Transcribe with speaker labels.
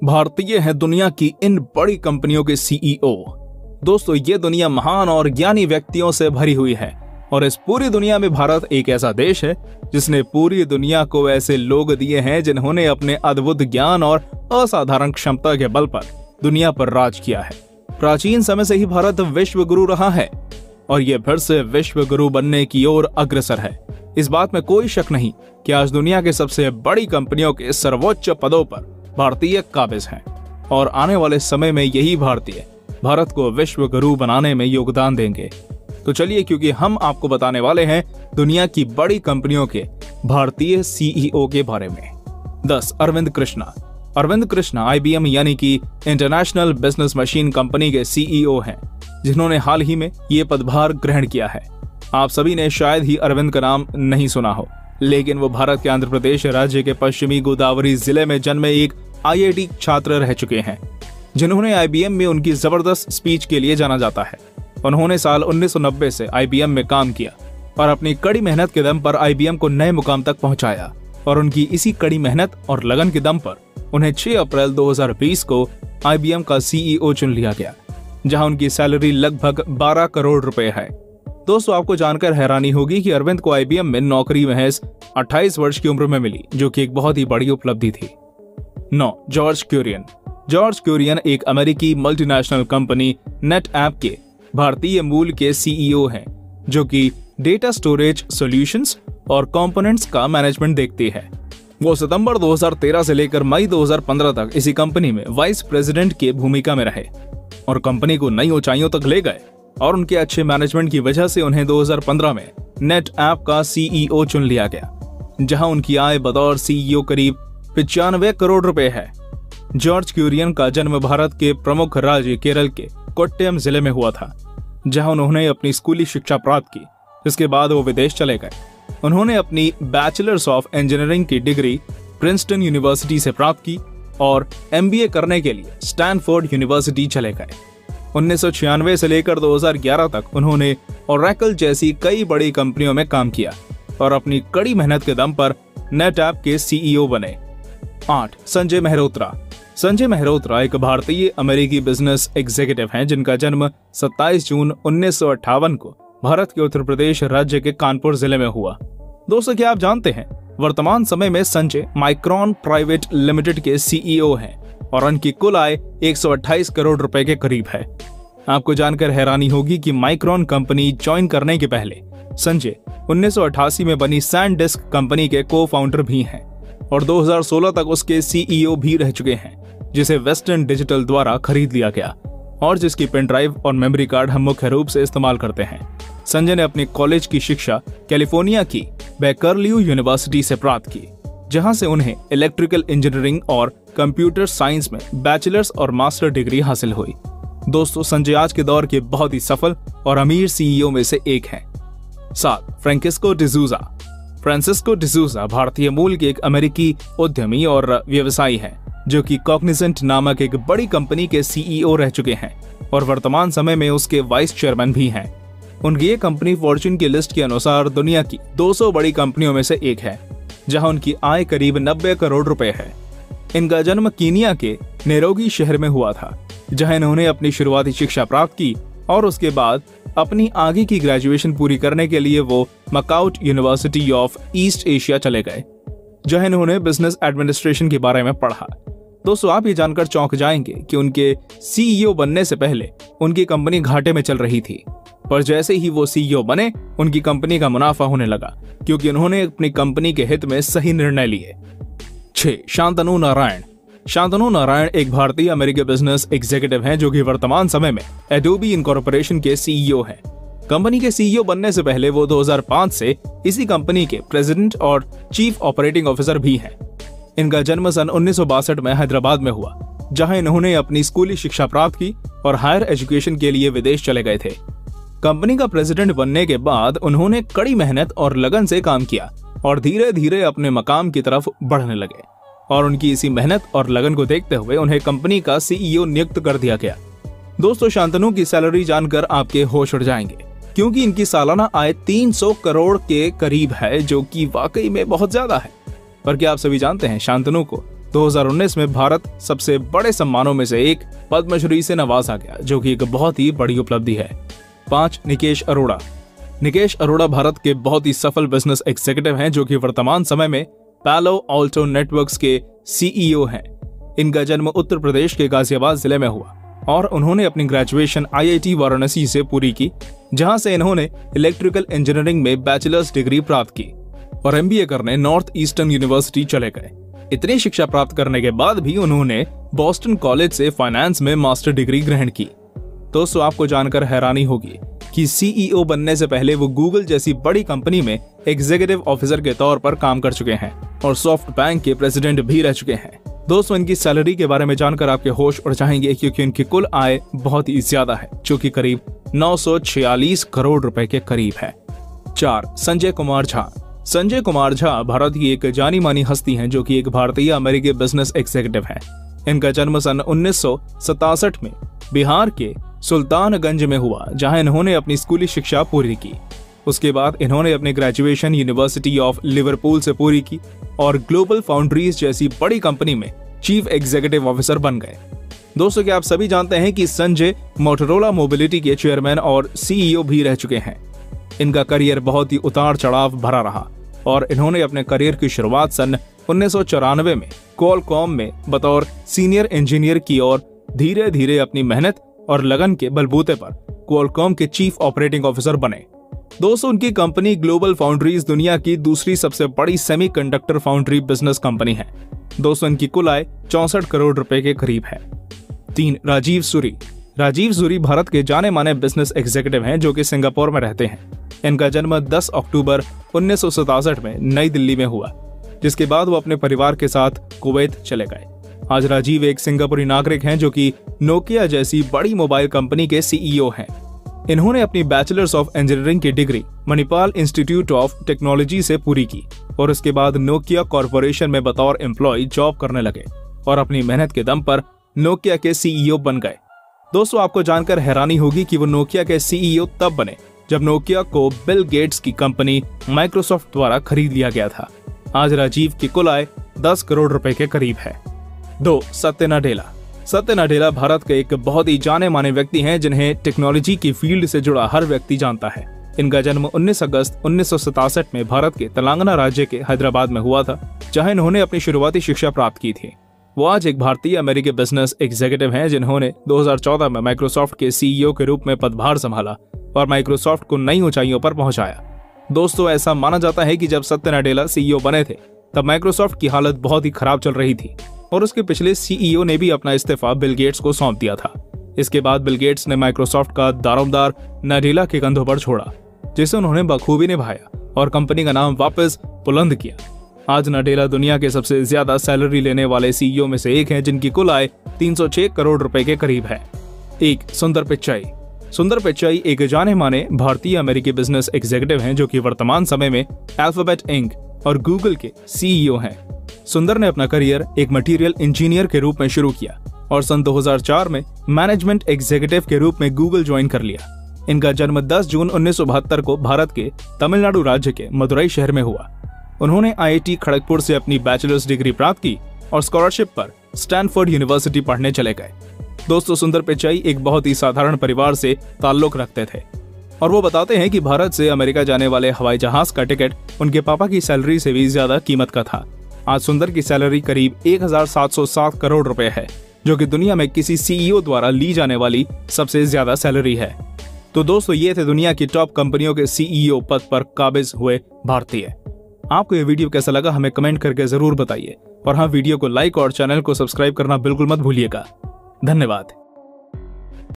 Speaker 1: भारतीय हैं दुनिया की इन बड़ी कंपनियों के सीईओ। दोस्तों, ये दुनिया महान और ज्ञानी व्यक्तियों से भरी हुई है और इस पूरी दुनिया में भारत एक ऐसा देश है जिसने पूरी दुनिया को ऐसे लोग दिए हैं जिन्होंने अपने अद्भुत ज्ञान और असाधारण क्षमता के बल पर दुनिया पर राज किया है। प्राचीन समय से ही भारत विश्व गुरु रहा है और ये फिर से विश्व गुरु बनने की ओर अग्रसर है। इस बात में कोई शक नहीं कि आज दुनिया के सबसे बड़ी कंपनियों के सर्वोच्च पदों पर भारतीय काबिज हैं और आने वाले समय में यही भारतीय भारत को विश्व गुरु बनाने में योगदान देंगे। तो चलिए, क्योंकि हम आपको बताने वाले हैं दुनिया की बड़ी कंपनियों के भारतीय सीईओ के बारे में। 10. अरविंद कृष्णा। अरविंद कृष्णा IBM यानी कि इंटरनेशनल बिजनेस मशीन कंपनी के सीईओ हैं, जिन्होंने हाल ही में ये पदभार ग्रहण किया है। आप सभी ने शायद ही अरविंद का नाम नहीं सुना हो, लेकिन वो भारत के आंध्र प्रदेश राज्य के पश्चिमी गोदावरी जिले में जन्मे एक IIT छात्र रह चुके हैं, जिन्होंने IBM में उनकी जबरदस्त स्पीच के लिए जाना जाता है। उन्होंने साल 1990 से IBM में काम किया और अपनी कड़ी मेहनत के दम पर IBM को नए मुकाम तक पहुंचाया और उनकी इसी कड़ी मेहनत और लगन के दम पर उन्हें 6 अप्रैल 2020 को IBM का CEO चुन लिया गया, जहां उनकी सैलरी लगभग 12 करोड़ रुपए है। दोस्तों, आपको जानकर हैरानी होगी कि अरविंद को IBM में नौकरी महज 28 वर्ष की उम्र में मिली, जो कि एक बहुत ही बड़ी उपलब्धि थी। 9. जॉर्ज क्यूरियन। जॉर्ज क्यूरियन एक अमेरिकी मल्टीनेशनल कंपनी नेटऐप के भारतीय मूल के सीईओ हैं, जो कि डेटा स्टोरेज सॉल्यूशंस और कंपोनेंट्स का मैनेजमेंट देखती है। वो सितंबर 2013 से लेकर मई 2015 तक इसी कंपनी में वाइस प्रेसिडेंट की भूमिका में रहे और कंपनी को नई ऊंचाइयों तक ले गए और उनके अच्छे मैनेजमेंट की वजह से उन्हें 2015 में नेटऐप का सीईओ चुन लिया गया, जहां उनकी आय बतौर सीईओ करीब 95 करोड़ रुपए है। जॉर्ज क्यूरियन का जन्म भारत के प्रमुख राज्य केरल के कोट्टयम जिले में हुआ था, जहां उन्होंने अपनी स्कूली शिक्षा प्राप्त की। इसके बाद वो विदेश चले गए। उन्होंने अपनी बैचलर्स ऑफ इंजीनियरिंग की डिग्री प्रिंसटन यूनिवर्सिटी से प्राप्त की और MBA करने के लिए स्टैनफोर्ड यूनिवर्सिटी चले गए। 1996 से लेकर 2011 तक उन्होंने ओरेकल जैसी कई बड़ी कंपनियों में काम किया और अपनी कड़ी मेहनत के दम पर नेटऐप के सीईओ बने। 8. संजय मेहरोत्रा। संजय मेहरोत्रा एक भारतीय अमेरिकी बिजनेस एग्जीक्यूटिव हैं, जिनका जन्म 27 जून 1958 को भारत के उत्तर प्रदेश राज्य के कानपुर जिले में हुआ। दोस्तों, क्या आप जानते हैं वर्तमान समय में संजय माइक्रॉन प्राइवेट लिमिटेड के सीईओ हैं और उनकी कुल आय 128 करोड़ रुपए के करीब है। आपको जानकर हैरानी होगी कि माइक्रॉन कंपनी ज्वाइन करने के पहले संजय 1988 में बनी सैनडिस्क कंपनी के को-फाउंडर भी हैं और 2016 तक उसके सीईओ भी रह चुके हैं, जिसे वेस्टर्न डिजिटल द्वारा खरीद लिया गया और जिसकी पेन ड्राइव और मेमोरी कार्ड हम मुख्य रूप से इस्तेमाल करते हैं। संजय ने अपनी कॉलेज की शिक्षा कैलिफोर्निया की बेकरल्यू यूनिवर्सिटी से प्राप्त की, जहां से उन्हें इलेक्ट्रिकल इंजीनियरिंग और कंप्यूटर साइंस में बैचलर्स और मास्टर डिग्री हासिल हुई। दोस्तों, संजय आज के दौर के बहुत ही सफल और अमीर सीईओ में से एक हैं। 7. फ्रैंसिस्को डिसूजा। फ्रांसिस्को डिसूजा भारतीय मूल के एक अमेरिकी उद्यमी और व्यवसायी हैं, जो कि कॉग्निजेंट नामक एक बड़ी कंपनी के सीईओ रह चुके हैं और वर्तमान समय में उसके वाइस चेयरमैन भी हैं। उनकी ये कंपनी फॉर्च्यून की लिस्ट के अनुसार दुनिया की 200 बड़ी कंपनियों में से एक है, जहां उनकी आय करीब 90 करोड़ रुपए है। इनका जन्म कीनिया के नैरोबी शहर में हुआ था, जहां इन्होंने अपनी शुरुआती शिक्षा प्राप्त की और उसके बाद अपनी आगे की ग्रेजुएशन पूरी करने के लिए वो MAKAUT university of east Asia चले गए, जहां इन्होंने बिजनेस एडमिनिस्ट्रेशन के बारे में पढ़ा। दोस्तों, आप ये जानकर चौंक जाएंगे कि उनके सीईओ बनने से पहले उनकी कंपनी घाटे में चल रही थी, पर जैसे ही वो सीईओ बने उनकी कंपनी का मुनाफा होने लगा, क्योंकि उन्होंने अपनी कंपनी के हित में सही निर्णय लिए। 6. शांतनु नारायण। शांतनु नारायण एक भारतीय अमेरिकी बिजनेस एग्जीक्यूटिव हैं, जो कि वर्तमान समय में एडोबी इनकॉर्पोरेशन के सीईओ हैं। कंपनी के सीईओ बनने से पहले वो 2005 से इसी कंपनी के प्रेसिडेंट और चीफ ऑपरेटिंग ऑफिसर भी हैं। इनका जन्म सन 1962 में हैदराबाद में हुआ, जहां इन्होंने अपनी स्कूली शिक्षा प्राप्त की और हायर एजुकेशन के लिए विदेश चले गए थे। कंपनी का प्रेसिडेंट बनने के बाद उन्होंने कड़ी मेहनत और लगन से काम किया और धीरे धीरे अपने मकाम की तरफ बढ़ने लगे और उनकी इसी मेहनत और लगन को देखते हुए उन्हें कंपनी का सीईओ नियुक्त कर दिया गया। दोस्तों, शांतनु की सैलरी जानकर आपके होश उड़ जाएंगे, क्योंकि इनकी सालाना आय 300 करोड़ के करीब है, जो कि वाकई में बहुत ज्यादा है। पर क्या आप सभी जानते हैं शांतनु को 2019 में भारत सबसे बड़े सम्मानों में से एक पद्मश्री से नवाजा गया, जो कि एक बहुत ही बड़ी उपलब्धि है। 5. निकेश अरोड़ा। निकेश अरोड़ा भारत के बहुत ही सफल बिजनेस एग्जीक्यूटिव हैं, जो कि वर्तमान समय में पालो अल्टो नेटवर्क्स के CEO हैं। इनका जन्म उत्तर प्रदेश के गाजियाबाद जिले में हुआ और उन्होंने अपनी ग्रेजुएशन IIT वाराणसी से पूरी की, जहां से इन्होंने इलेक्ट्रिकल इंजीनियरिंग में बैचलर्स डिग्री प्राप्त की और MBA करने नॉर्थ ईस्टर्न यूनिवर्सिटी चले गए। इतनी शिक्षा प्राप्त करने के बाद भी उन्होंने बॉस्टन कॉलेज से फाइनेंस में मास्टर डिग्री ग्रहण की। दोस्तों, आपको जानकर हैरानी होगी कि CEO बनने से पहले वो गूगल जैसी बड़ी कंपनी में एग्जीक्यूटिव ऑफिसर के तौर पर काम कर चुके हैं और सॉफ्ट बैंक के प्रेसिडेंट भी रह चुके हैं। दोस्तों, इनकी सैलरी के बारे में जानकर आपके होश उड़ जाएंगे, क्योंकि इनकी कुल आय बहुत ही ज्यादा है, जो कि करीब 946 करोड़ रुपए के करीब है। 4. संजय कुमार झा। संजय कुमार झा भारत की एक जानी मानी हस्ती हैं, जो कि एक भारतीय अमेरिकी बिजनेस एग्जीक्यूटिव हैं। इनका जन्म सन 1967 में बिहार के सुल्तानगंज में हुआ, जहां इन्होंने अपनी स्कूली शिक्षा पूरी की। उसके बाद इन्होंने अपनी ग्रेजुएशन यूनिवर्सिटी ऑफ लिवरपूल से पूरी की और ग्लोबल फाउंड्रीज जैसी बड़ी कंपनी में चीफ एग्जीक्यूटिव ऑफिसर बन गए। दोस्तों, क्या आप सभी जानते हैं कि संजय मोटोरोला मोबिलिटी के चेयरमैन और CEO भी रह चुके हैं। इनका करियर बहुत ही उतार चढ़ाव भरा रहा और इन्होंने अपने करियर की शुरुआत सन 1994 में क्वालकॉम में बतौर सीनियर इंजीनियर की और धीरे धीरे अपनी मेहनत और लगन के बलबूते पर क्वालकॉम के चीफ ऑपरेटिंग ऑफिसर बने। दोस्तों, उनकी कंपनी ग्लोबल फाउंड्रीज दुनिया की दूसरी सबसे बड़ी सेमीकंडक्टर फाउंड्री बिजनेस कंपनी है। दोस्तों, इनकी कुल आय 64 करोड़ रुपए के करीब है। 3. राजीव सूरी। राजीव सूरी भारत के जाने माने बिजनेस एग्जीक्यूटिव हैं, जो कि सिंगापुर में रहते हैं। इनका जन्म 10 अक्टूबर 1967 में नई दिल्ली में हुआ, जिसके बाद वो अपने परिवार के साथ कुवैत चले गए। आज राजीव एक सिंगापुरी नागरिक हैं, जो कि नोकिया जैसी बड़ी मोबाइल कंपनी के CEO हैं। इन्होंने अपनी बैचलर्स ऑफ इंजीनियरिंग की degree Manipal institute of technology से पूरी की और उसके बाद नोकिया कॉरपोरेशन में बतौर एम्प्लॉय जॉब करने लगे और अपनी मेहनत के दम पर नोकिया के CEO बन गए। दोस्तों, आपको जानकर हैरानी होगी कि वो नोकिया के CEO तब बने जब नोकिया को बिल गेट्स की कंपनी माइक्रोसॉफ्ट द्वारा खरीद लिया गया था। आज राजीव की कुल आय 10 करोड़ रुपए के करीब है। 2. सत्य नाडेला। सत्य नाडेला भारत के एक बहुत ही जाने माने व्यक्ति हैं, जिन्हें टेक्नोलॉजी की फील्ड से जुड़ा हर व्यक्ति जानता है। इनका जन्म 19 अगस्त 1967 में भारत के तेलंगाना राज्य के हैदराबाद में हुआ था, जहां इन्होंने अपनी शुरुआती शिक्षा प्राप्त की थी। वो आज एक भारतीय अमेरिकी बिजनेस एग्जीक्यूटिव हैं, जिन्होंने 2014 में माइक्रोसॉफ्ट के CEO के रूप में पदभार संभाला और माइक्रोसॉफ्ट को नई ऊंचाइयों पर पहुंचाया। दोस्तों, ऐसा माना जाता है कि जब सत्य नाडेला CEO बने थे, तब माइक्रोसॉफ्ट की हालत बहुत ही खराब चल रही थी और उसके पिछले CEO ने भी अपना इस्तीफा बिल गेट्स को सौंप दिया था। इसके बाद बिल गेट्स ने माइक्रोसॉफ्ट का दारोमदार नाडेला के कंधों पर छोड़ा, जिसे उन्होंने बखूबी निभाया और कंपनी का नाम वापस बुलंद किया। आज नाडेला दुनिया के सबसे ज्यादा सैलरी लेने वाले CEO में से एक हैं, जिनकी कुल आय 306 करोड़ रुपए के करीब है। 1. सुंदर पिचाई। सुंदर पिचाई एक जाने माने भारतीय अमेरिकी बिजनेस एग्जीक्यूटिव हैं, जो कि वर्तमान समय में अल्फाबेट इंक और गूगल के CEO हैं। सुंदर ने अपना करियर एक मटेरियल इंजीनियर के रूप में शुरू किया और सन 2004 में मैनेजमेंट एग्जीक्यूटिव के रूप में गूगल ज्वाइन कर लिया। इनका जन्म 10 जून 1972 को भारत के तमिलनाडु राज्य के मदुरई शहर में हुआ। उन्होंने IIT खड़गपुर से अपनी बैचलर्स डिग्री प्राप्त की और स्कॉलरशिप पर स्टैनफोर्ड यूनिवर्सिटी पढ़ने चले गए। दोस्तों, सुंदर पिचाई एक बहुत ही साधारण परिवार से ताल्लुक रखते थे और वो बताते हैं कि भारत से अमेरिका जाने वाले हवाई जहाज का टिकट उनके पापा की सैलरी से भी ज्यादा कीमत का था। आज सुंदर की सैलरी करीब 1707 करोड़ रुपए है, जो कि दुनिया में किसी CEO द्वारा ली जाने वाली सबसे ज्यादा सैलरी है। तो दोस्तों, ये थे दुनिया की टॉप कंपनियों के CEO पद पर काबिज हुए भारतीय। आपको ये वीडियो कैसा लगा हमें कमेंट करके जरूर बताइए और हाँ, वीडियो को लाइक और चैनल को सब्सक्राइब करना बिल्कुल मत भूलिएगा। धन्यवाद।